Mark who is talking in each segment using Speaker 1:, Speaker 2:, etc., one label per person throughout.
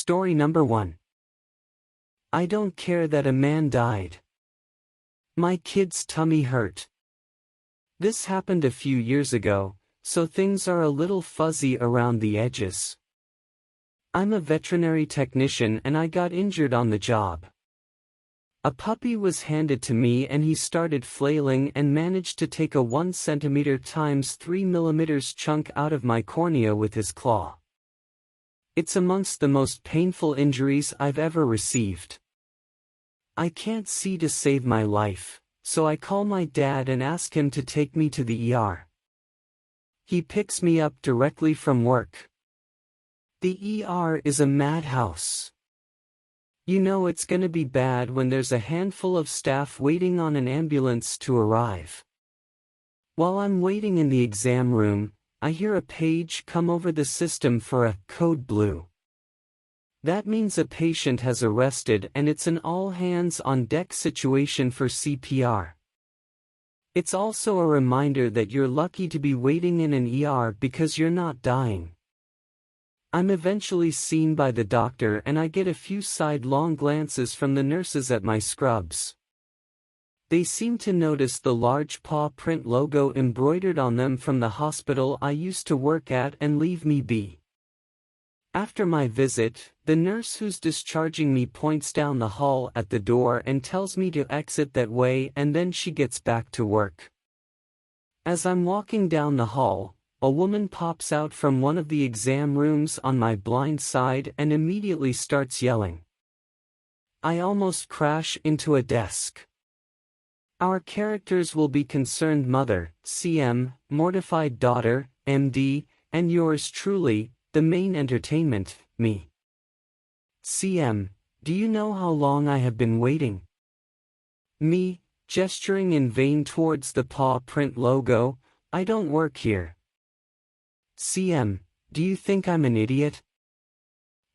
Speaker 1: Story number 1. I don't care that a man died. My kid's tummy hurt. This happened a few years ago, so things are a little fuzzy around the edges. I'm a veterinary technician and I got injured on the job. A puppy was handed to me and he started flailing and managed to take a 1 cm x 3 mm chunk out of my cornea with his claw. It's amongst the most painful injuries I've ever received. I can't see to save my life, so I call my dad and ask him to take me to the ER. He picks me up directly from work. The ER is a madhouse. You know it's gonna be bad when there's a handful of staff waiting on an ambulance to arrive. While I'm waiting in the exam room, I hear a page come over the system for a code blue. That means a patient has arrested and it's an all-hands-on-deck situation for CPR. It's also a reminder that you're lucky to be waiting in an ER because you're not dying. I'm eventually seen by the doctor and I get a few sidelong glances from the nurses at my scrubs. They seem to notice the large paw print logo embroidered on them from the hospital I used to work at and leave me be. After my visit, the nurse who's discharging me points down the hall at the door and tells me to exit that way, and then she gets back to work. As I'm walking down the hall, a woman pops out from one of the exam rooms on my blind side and immediately starts yelling. I almost crash into a desk. Our characters will be concerned mother, CM, mortified daughter, MD, and yours truly, the main entertainment, me. CM, do you know how long I have been waiting? Me, gesturing in vain towards the paw print logo, I don't work here. CM, do you think I'm an idiot?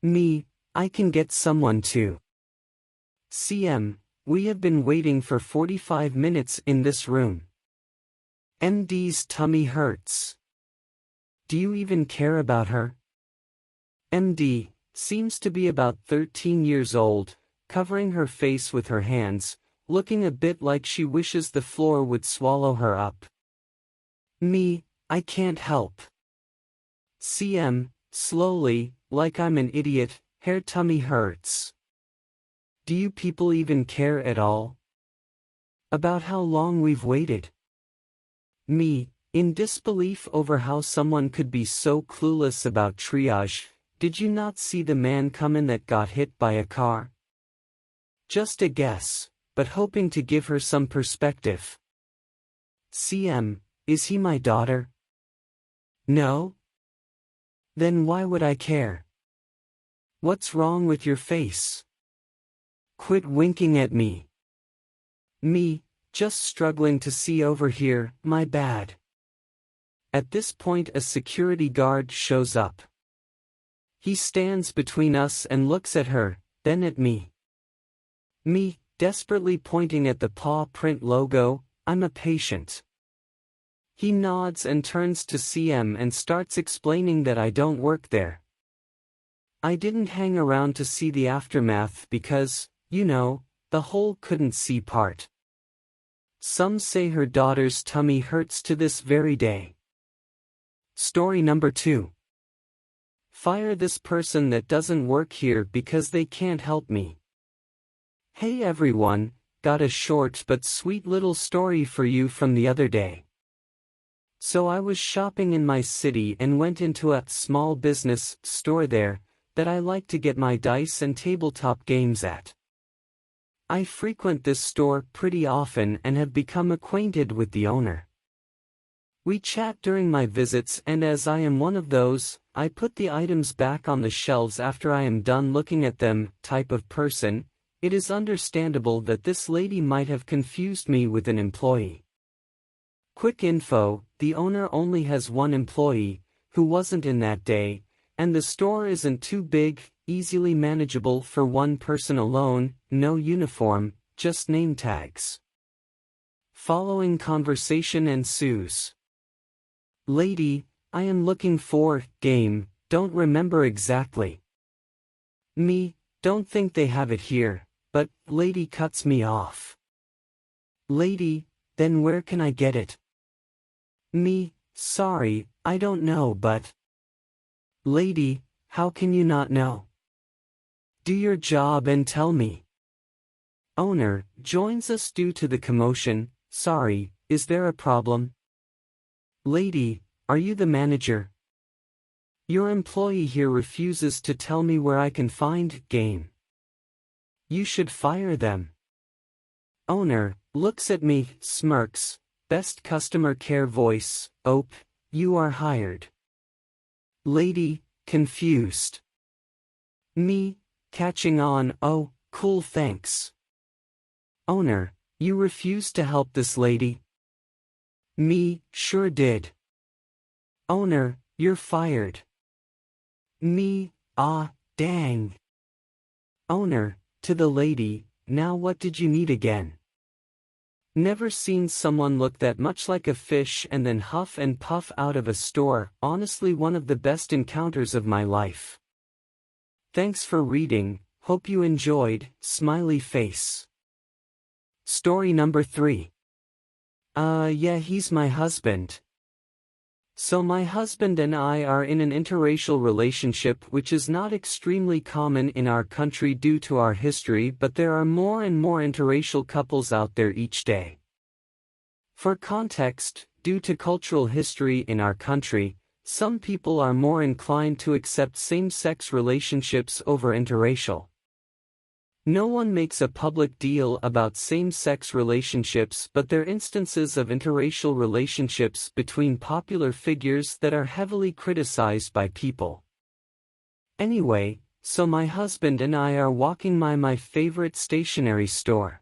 Speaker 1: Me, I can get someone to. CM, we have been waiting for 45 minutes in this room. MD's tummy hurts. Do you even care about her? MD, seems to be about 13 years old, covering her face with her hands, looking a bit like she wishes the floor would swallow her up. Me, I can't help. CM, slowly, like I'm an idiot, her tummy hurts. Do you people even care at all? About how long we've waited? Me, in disbelief over how someone could be so clueless about triage. Did you not see the man come in that got hit by a car? Just a guess, but hoping to give her some perspective. CM, is he my daughter? No? Then why would I care? What's wrong with your face? Quit winking at me. Me, just struggling to see over here, my bad. At this point a security guard shows up. He stands between us and looks at her, then at me. Me, desperately pointing at the paw print logo, I'm a patient. He nods and turns to CM and starts explaining that I don't work there. I didn't hang around to see the aftermath because, you know, the whole couldn't see part. Some say her daughter's tummy hurts to this very day. Story number 2. Fire this person that doesn't work here because they can't help me. Hey everyone, got a short but sweet little story for you from the other day. So I was shopping in my city and went into a small business store there that I like to get my dice and tabletop games at. I frequent this store pretty often and have become acquainted with the owner. We chat during my visits, and as I am one of those, I put the items back on the shelves after I am done looking at them, type of person. It is understandable that this lady might have confused me with an employee. Quick info, the owner only has one employee, who wasn't in that day, and the store isn't too big, easily manageable for one person alone, no uniform, just name tags. Following conversation ensues. Lady, I am looking for, game, don't remember exactly. Me, don't think they have it here, but, lady cuts me off. Lady, then where can I get it? Me, sorry, I don't know but. Lady, how can you not know? Do your job and tell me. Owner, joins us due to the commotion, sorry, is there a problem? Lady, are you the manager? Your employee here refuses to tell me where I can find game. You should fire them. Owner, looks at me, smirks, best customer care voice, ope, you are hired. Lady, confused. Me, catching on, oh, cool thanks. Owner, you refused to help this lady? Me, sure did. Owner, you're fired. Me, ah, dang. Owner, to the lady, now what did you need again? Never seen someone look that much like a fish and then huff and puff out of a store, honestly one of the best encounters of my life. Thanks for reading, hope you enjoyed, smiley face. Story number 3. Yeah, he's my husband. So my husband and I are in an interracial relationship which is not extremely common in our country due to our history, but there are more and more interracial couples out there each day. For context, due to cultural history in our country, some people are more inclined to accept same-sex relationships over interracial. No one makes a public deal about same-sex relationships, but there are instances of interracial relationships between popular figures that are heavily criticized by people. Anyway, so my husband and I are walking by my favorite stationery store.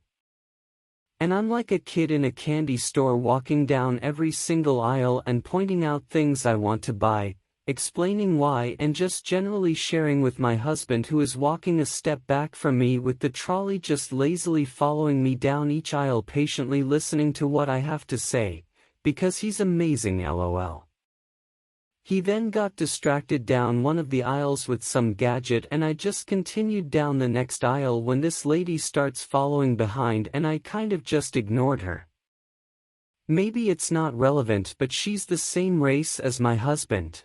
Speaker 1: And I'm like a kid in a candy store walking down every single aisle and pointing out things I want to buy, explaining why and just generally sharing with my husband, who is walking a step back from me with the trolley just lazily following me down each aisle, patiently listening to what I have to say, because he's amazing, lol. He then got distracted down one of the aisles with some gadget and I just continued down the next aisle when this lady starts following behind and I kind of just ignored her. Maybe it's not relevant, but she's the same race as my husband.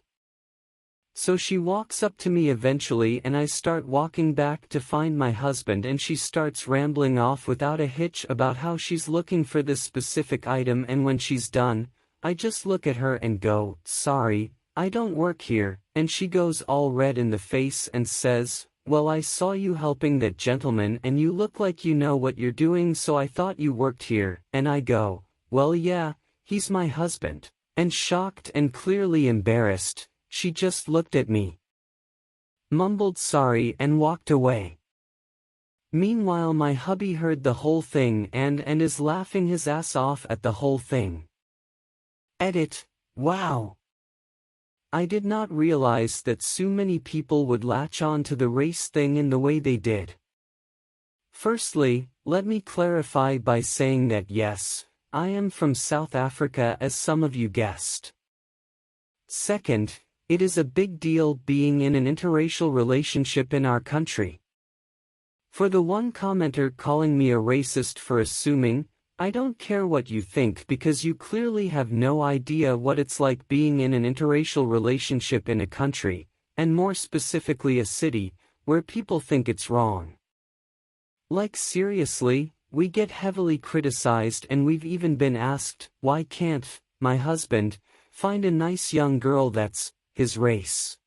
Speaker 1: So she walks up to me eventually and I start walking back to find my husband and she starts rambling off without a hitch about how she's looking for this specific item, and when she's done, I just look at her and go, sorry, I don't work here, and she goes all red in the face and says, well, I saw you helping that gentleman and you look like you know what you're doing, so I thought you worked here, and I go, well yeah, he's my husband. And shocked and clearly embarrassed, she just looked at me, mumbled sorry and walked away. Meanwhile my hubby heard the whole thing and is laughing his ass off at the whole thing. Edit, wow. I did not realize that so many people would latch on to the race thing in the way they did. Firstly, let me clarify by saying that yes, I am from South Africa, as some of you guessed. Second, it is a big deal being in an interracial relationship in our country. For the one commenter calling me a racist for assuming, I don't care what you think because you clearly have no idea what it's like being in an interracial relationship in a country, and more specifically a city, where people think it's wrong. Like seriously, we get heavily criticized and we've even been asked, why can't my husband find a nice young girl that's his race?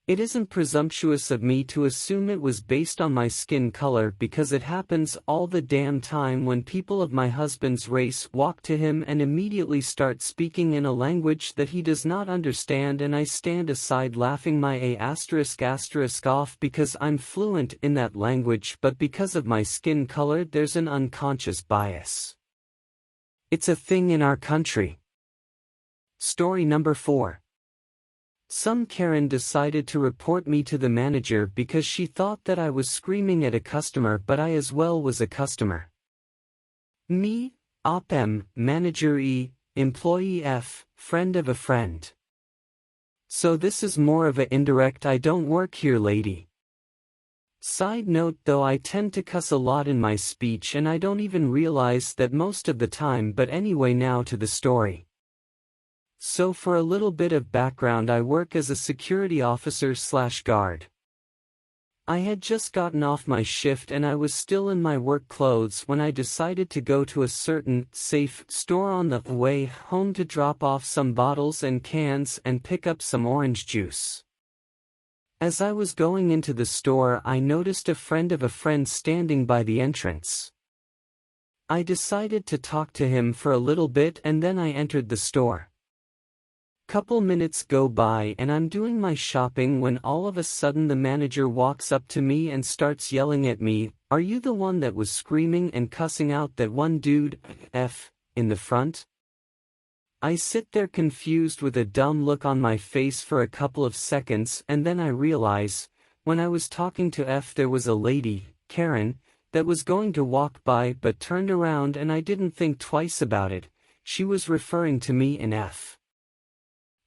Speaker 1: It isn't presumptuous of me to assume it was based on my skin color, because it happens all the damn time when people of my husband's race walk to him and immediately start speaking in a language that he does not understand, and I stand aside laughing my off because I'm fluent in that language, but because of my skin color there's an unconscious bias. It's a thing in our country. Story number 4. Some Karen decided to report me to the manager because she thought that I was screaming at a customer, but I as well was a customer. Me, op M, manager E, employee F, friend of a friend. So this is more of a indirect I don't work here lady. Side note though, I tend to cuss a lot in my speech and I don't even realize that most of the time, but anyway, now to the story. So for a little bit of background, I work as a security officer/guard. I had just gotten off my shift and I was still in my work clothes when I decided to go to a certain safe store on the way home to drop off some bottles and cans and pick up some orange juice. As I was going into the store, I noticed a friend of a friend standing by the entrance. I decided to talk to him for a little bit and then I entered the store. Couple minutes go by and I'm doing my shopping when all of a sudden the manager walks up to me and starts yelling at me, "Are you the one that was screaming and cussing out that one dude, F, in the front?" I sit there confused with a dumb look on my face for a couple of seconds and then I realize, when I was talking to F there was a lady, Karen, that was going to walk by but turned around and I didn't think twice about it, she was referring to me in F.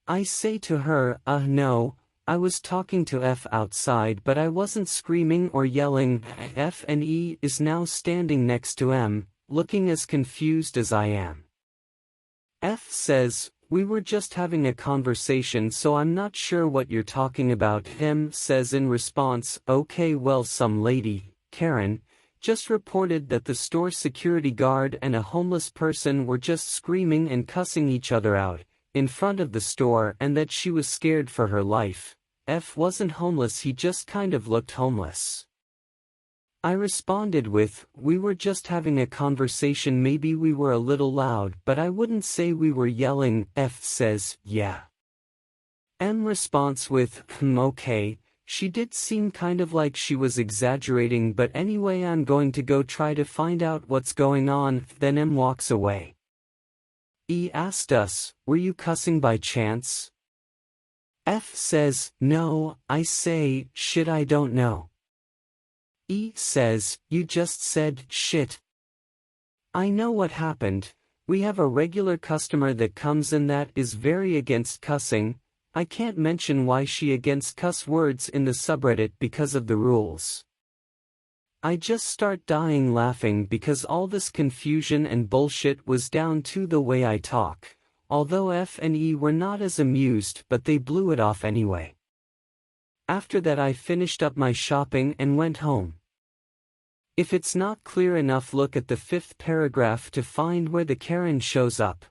Speaker 1: I say to her, no, I was talking to F outside but I wasn't screaming or yelling." F and E is now standing next to M, looking as confused as I am. F says, "We were just having a conversation so I'm not sure what you're talking about." M says in response, "Okay, well, some lady, Karen, just reported that the store security guard and a homeless person were just screaming and cussing each other out in front of the store and that she was scared for her life." F wasn't homeless, he just kind of looked homeless. I responded with, "We were just having a conversation, maybe we were a little loud but I wouldn't say we were yelling." F says, "Yeah." M responds with, "Okay, she did seem kind of like she was exaggerating but anyway I'm going to go try to find out what's going on." Then M walks away. E asked us, "Were you cussing by chance?" F says, "No." I say, "Shit, I don't know." E says, "You just said shit." I know what happened. We have a regular customer that comes in that is very against cussing. I can't mention why she against cuss words in the subreddit because of the rules. I just start dying laughing because all this confusion and bullshit was down to the way I talk, although F and E were not as amused but they blew it off anyway. After that I finished up my shopping and went home. If it's not clear enough, look at the 5th paragraph to find where the Karen shows up.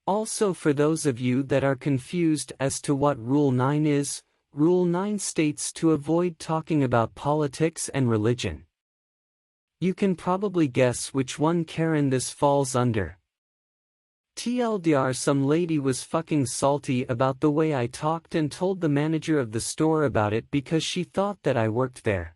Speaker 1: Also, for those of you that are confused as to what Rule 9 is, Rule 9 states to avoid talking about politics and religion. You can probably guess which one Karen this falls under. TLDR, some lady was fucking salty about the way I talked and told the manager of the store about it because she thought that I worked there.